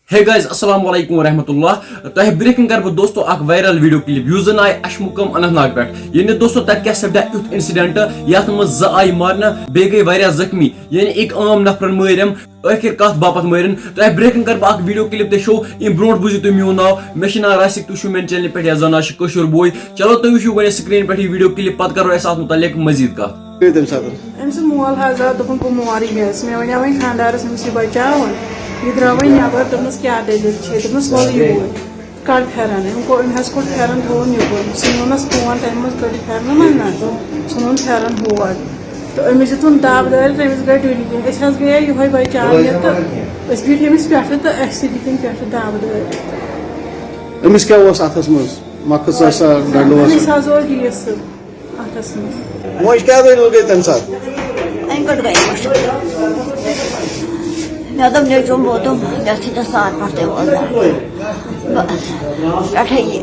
Hey guys, assalamu alaikum warahmatullah. तो breaking कर दोस्तों अख वायरल वीडियो क्लिप यूज आय अश्मुकम अनंतनाग पे यानी दोस्तों तक क्या सपदा युथ इंसिडेंट यथ मज आय मारना बे गई वारिया जख्मी यानी एक आम नफर मरम आखिर कत बापत मरन तो ब्रेकिंग कर अख वीडियो क्लिप ते शो इन ब्रोट बुझु तुम मोन नाव मे नाव रासिक तुम मेरे चैनल पे या जाना कशूर बोय चलो तुम वो गो स्क्रीन पे वीडियो क्लिप पत करो अस मुतलिक मजीद कत मोल हाजा दोपन बह मोरी गस मे वन वन खानदारस अमिस बचावन यह द्राव नबर दोपस क्या दलील दोपस वल यूर कड़ फेरन अमस कोट फेरन थोन युकुन सोनस फोन तम मज कड़ फेरन मना सोन फेरन हर तो अमिस दुन दाब दाल तमिस गई डुल गए ये बचाने तो बीठ अमिस पे तो दिन पे दाब दाल अमिस क्या अथस मज मकस अमिस गीस अथस मज क्या दलील गई तम सात मैं तो नहीं तुम वो तुम जैसे तो साथ पढ़ते हो बस बैठे ही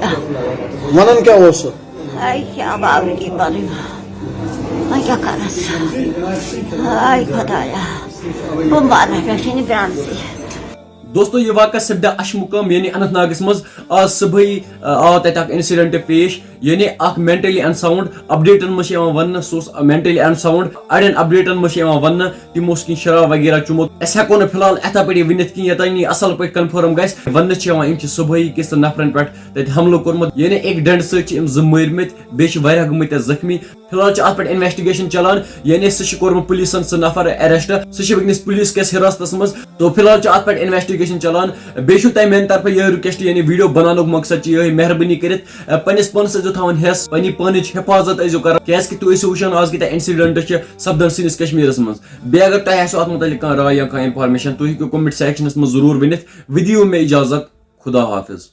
मनन क्या हो सो आई क्या बाबू की बारी मैं क्या कर रहा आई खुदाया वो मारने बैठे नहीं प्राण से दोस्तों ये वाक़ा सपदा अश्मुकम यानी अनंतनागस मज आज सुबह आव तक इंसिडेंट पेश यानी अख मेंटली अनसाउंड अपडेटन मज वन सह मेंटली अनसाउंड अड़न अपडेटन मज वन तमो कह शराब वगैरह चुमत अस हेको न फिलहाल अथा पे वन कह ये असल पे कन्फर्म गस वन सुबह किस नफरन पे तत हमलो कोर्मुत यानी एक डंड सम ज मरमित बे गमत जख्मी फिलहाल अत पे इन्वेस्टिगेशन चलान यानी सह कोर्मुत पुलिसन सह नफर अरेस्ट सह वनस पुलिस किस हिरासत मज तो फिलहाल अत पे इन्वेस्टिगेशन चलान बेशु तम मेन तरफ यह रिक्वेस्ट यानी वीडियो बनानुक मकसद यही मेहरबानी कर पन्निस पानस थवान हेस पन्नी पानिच हिफाजत कर क्या तुम वुचान आज क्या इंसिडेंट सपदन सनिस कश्मीरस मज बे अगर तुम अत मुतलिक राय या इंफॉर्मेशन तुम कमेंट सेक्शनस मज जरूर वन विदियो में इजाजत खुदा हाफिज।